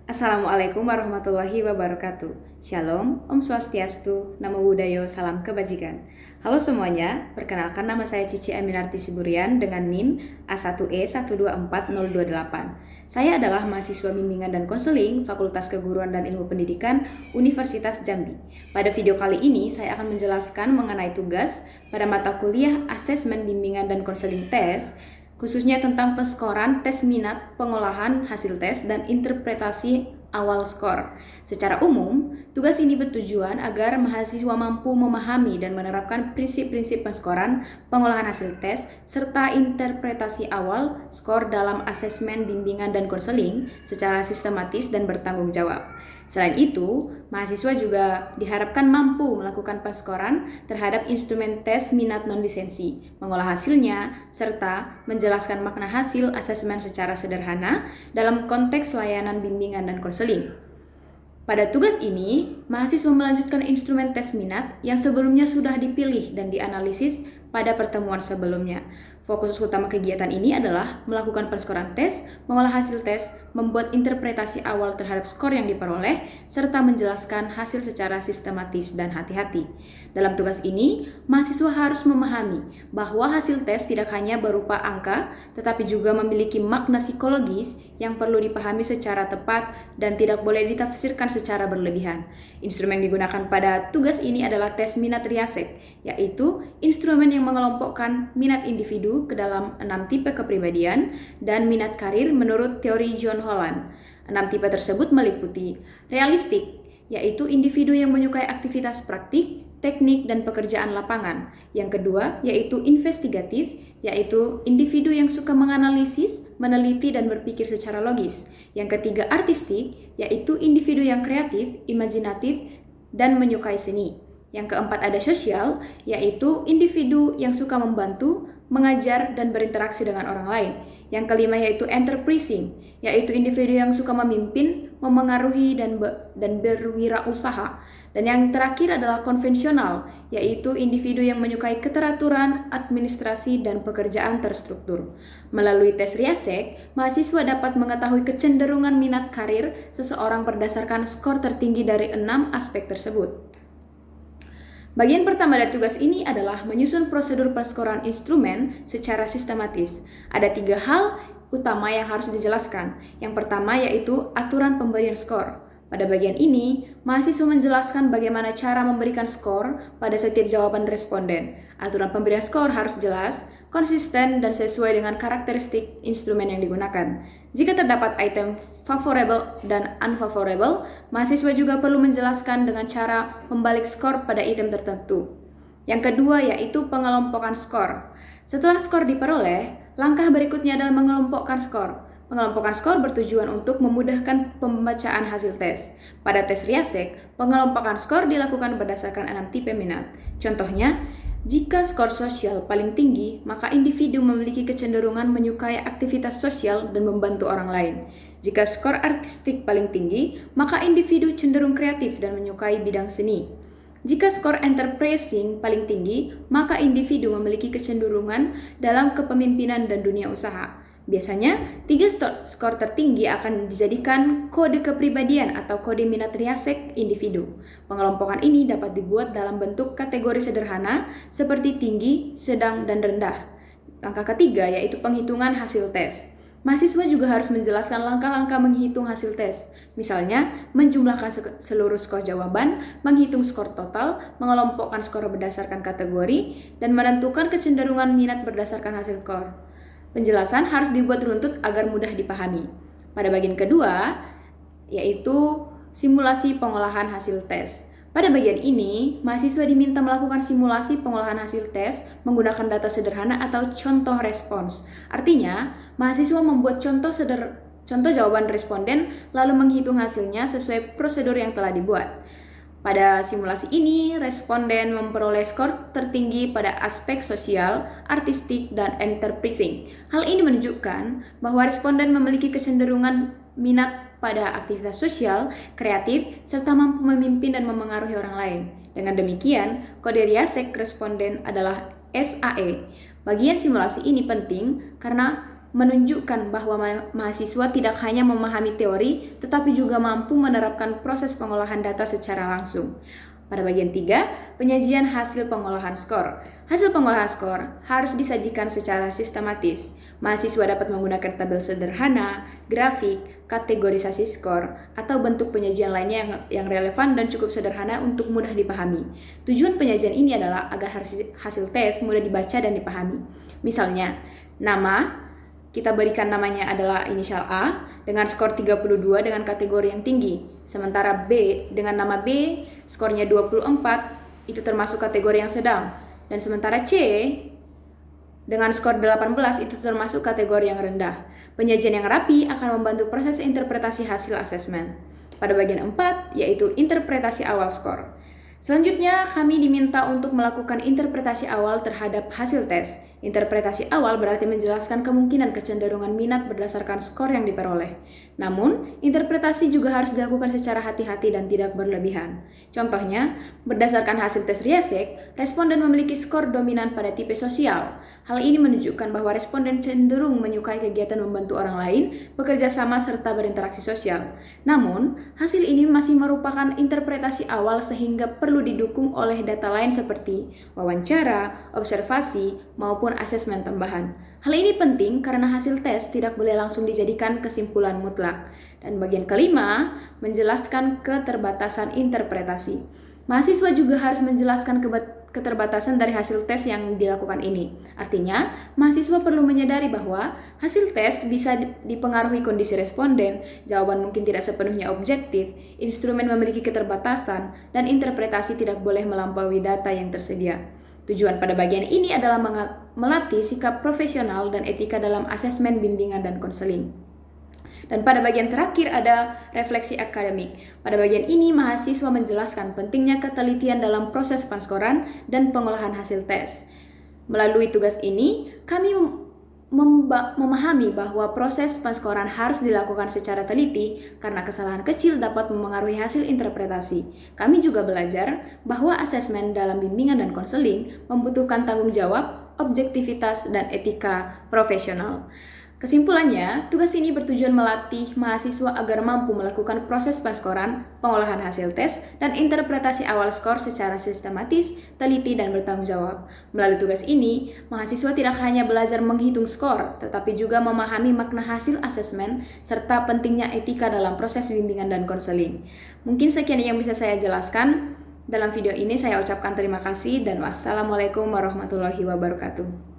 Assalamualaikum warahmatullahi wabarakatuh. Shalom, Om Swastiastu, Namo Buddhaya, Salam Kebajikan. Halo semuanya, perkenalkan nama saya Cici Aminarti Siburian dengan NIM A1E124028. Saya adalah mahasiswa bimbingan dan konseling Fakultas Keguruan dan Ilmu Pendidikan Universitas Jambi. Pada video kali ini saya akan menjelaskan mengenai tugas pada mata kuliah Asesmen Bimbingan dan Konseling Tes, khususnya tentang penskoran tes minat, pengolahan hasil tes, dan interpretasi awal skor. Secara umum, tugas ini bertujuan agar mahasiswa mampu memahami dan menerapkan prinsip-prinsip penskoran, pengolahan hasil tes, serta interpretasi awal skor dalam asesmen bimbingan dan konseling secara sistematis dan bertanggung jawab. Selain itu, mahasiswa juga diharapkan mampu melakukan penskoran terhadap instrumen tes minat non-lisensi, mengolah hasilnya, serta menjelaskan makna hasil asesmen secara sederhana dalam konteks layanan bimbingan dan konseling. Pada tugas ini, mahasiswa melanjutkan instrumen tes minat yang sebelumnya sudah dipilih dan dianalisis pada pertemuan sebelumnya. Fokus utama kegiatan ini adalah melakukan penskoran tes, mengolah hasil tes, membuat interpretasi awal terhadap skor yang diperoleh, serta menjelaskan hasil secara sistematis dan hati-hati. Dalam tugas ini, mahasiswa harus memahami bahwa hasil tes tidak hanya berupa angka, tetapi juga memiliki makna psikologis yang perlu dipahami secara tepat dan tidak boleh ditafsirkan secara berlebihan. Instrumen yang digunakan pada tugas ini adalah tes minat Riasek, yaitu instrumen yang mengelompokkan minat individu ke dalam 6 tipe kepribadian dan minat karir menurut teori John Holland. 6 tipe tersebut meliputi realistik, yaitu individu yang menyukai aktivitas praktik, teknik, dan pekerjaan lapangan. Yang kedua, yaitu investigatif, yaitu individu yang suka menganalisis, meneliti, dan berpikir secara logis. Yang ketiga, artistik, yaitu individu yang kreatif, imajinatif, dan menyukai seni. Yang keempat ada sosial, yaitu individu yang suka membantu, mengajar, dan berinteraksi dengan orang lain. Yang kelima yaitu enterprising, yaitu individu yang suka memimpin, memengaruhi, dan berwirausaha. Dan yang terakhir adalah konvensional, yaitu individu yang menyukai keteraturan, administrasi, dan pekerjaan terstruktur. Melalui tes Riasek, mahasiswa dapat mengetahui kecenderungan minat karir seseorang berdasarkan skor tertinggi dari 6 aspek tersebut. Bagian pertama dari tugas ini adalah menyusun prosedur penskoran instrumen secara sistematis. Ada 3 hal utama yang harus dijelaskan. Yang pertama yaitu aturan pemberian skor. Pada bagian ini, mahasiswa menjelaskan bagaimana cara memberikan skor pada setiap jawaban responden. Aturan pemberian skor harus jelas, konsisten, dan sesuai dengan karakteristik instrumen yang digunakan. Jika terdapat item favorable dan unfavorable, mahasiswa juga perlu menjelaskan dengan cara membalik skor pada item tertentu. Yang kedua yaitu pengelompokan skor. Setelah skor diperoleh, langkah berikutnya adalah mengelompokkan skor. Pengelompokan skor bertujuan untuk memudahkan pembacaan hasil tes. Pada tes Riasek, pengelompokan skor dilakukan berdasarkan 6 tipe minat. Contohnya, jika skor sosial paling tinggi, maka individu memiliki kecenderungan menyukai aktivitas sosial dan membantu orang lain. Jika skor artistik paling tinggi, maka individu cenderung kreatif dan menyukai bidang seni. Jika skor enterprising paling tinggi, maka individu memiliki kecenderungan dalam kepemimpinan dan dunia usaha. Biasanya, 3 skor tertinggi akan dijadikan kode kepribadian atau kode minat Riasek individu. Pengelompokan ini dapat dibuat dalam bentuk kategori sederhana seperti tinggi, sedang, dan rendah. Langkah ketiga yaitu penghitungan hasil tes. Mahasiswa juga harus menjelaskan langkah-langkah menghitung hasil tes. Misalnya, menjumlahkan seluruh skor jawaban, menghitung skor total, mengelompokkan skor berdasarkan kategori, dan menentukan kecenderungan minat berdasarkan hasil skor. Penjelasan harus dibuat runtut agar mudah dipahami. Pada bagian kedua, yaitu simulasi pengolahan hasil tes. Pada bagian ini, mahasiswa diminta melakukan simulasi pengolahan hasil tes menggunakan data sederhana atau contoh respons. Artinya, mahasiswa membuat contoh jawaban responden lalu menghitung hasilnya sesuai prosedur yang telah dibuat. Pada simulasi ini, responden memperoleh skor tertinggi pada aspek sosial, artistik, dan enterprising. Hal ini menunjukkan bahwa responden memiliki kecenderungan minat pada aktivitas sosial, kreatif, serta mampu memimpin dan memengaruhi orang lain. Dengan demikian, kode Riasek responden adalah SAE. Bagian simulasi ini penting karena menunjukkan bahwa mahasiswa tidak hanya memahami teori, tetapi juga mampu menerapkan proses pengolahan data secara langsung. Pada bagian 3, penyajian hasil pengolahan skor. Hasil pengolahan skor harus disajikan secara sistematis. Mahasiswa dapat menggunakan tabel sederhana, grafik, kategorisasi skor, atau bentuk penyajian lainnya yang relevan dan cukup sederhana untuk mudah dipahami. Tujuan penyajian ini adalah agar hasil tes mudah dibaca dan dipahami. Misalnya, nama, kita berikan namanya adalah inisial A dengan skor 32 dengan kategori yang tinggi. Sementara B dengan nama B skornya 24 itu termasuk kategori yang sedang. Dan sementara C dengan skor 18 itu termasuk kategori yang rendah. Penyajian yang rapi akan membantu proses interpretasi hasil asesmen. Pada bagian 4 yaitu interpretasi awal skor. Selanjutnya, kami diminta untuk melakukan interpretasi awal terhadap hasil tes. Interpretasi awal berarti menjelaskan kemungkinan kecenderungan minat berdasarkan skor yang diperoleh. Namun, interpretasi juga harus dilakukan secara hati-hati dan tidak berlebihan. Contohnya, berdasarkan hasil tes Riasek, responden memiliki skor dominan pada tipe sosial. Hal ini menunjukkan bahwa responden cenderung menyukai kegiatan membantu orang lain, bekerja sama, serta berinteraksi sosial. Namun, hasil ini masih merupakan interpretasi awal sehingga perlu didukung oleh data lain seperti wawancara, observasi, maupun asesmen tambahan. Hal ini penting karena hasil tes tidak boleh langsung dijadikan kesimpulan mutlak. Dan bagian kelima, menjelaskan keterbatasan interpretasi. Mahasiswa juga harus menjelaskan keterbatasan dari hasil tes yang dilakukan ini. Artinya, mahasiswa perlu menyadari bahwa hasil tes bisa dipengaruhi kondisi responden, jawaban mungkin tidak sepenuhnya objektif, instrumen memiliki keterbatasan, dan interpretasi tidak boleh melampaui data yang tersedia. Tujuan pada bagian ini adalah melatih sikap profesional dan etika dalam asesmen bimbingan dan konseling. Dan pada bagian terakhir ada refleksi akademik. Pada bagian ini, mahasiswa menjelaskan pentingnya ketelitian dalam proses penskoran dan pengolahan hasil tes. Melalui tugas ini, kami memahami bahwa proses penskoran harus dilakukan secara teliti karena kesalahan kecil dapat memengaruhi hasil interpretasi. Kami juga belajar bahwa asesmen dalam bimbingan dan konseling membutuhkan tanggung jawab, objektivitas, dan etika profesional. Kesimpulannya, tugas ini bertujuan melatih mahasiswa agar mampu melakukan proses penskoran, pengolahan hasil tes, dan interpretasi awal skor secara sistematis, teliti, dan bertanggung jawab. Melalui tugas ini, mahasiswa tidak hanya belajar menghitung skor, tetapi juga memahami makna hasil asesmen, serta pentingnya etika dalam proses bimbingan dan konseling. Mungkin sekian yang bisa saya jelaskan. Dalam video ini saya ucapkan terima kasih dan wassalamualaikum warahmatullahi wabarakatuh.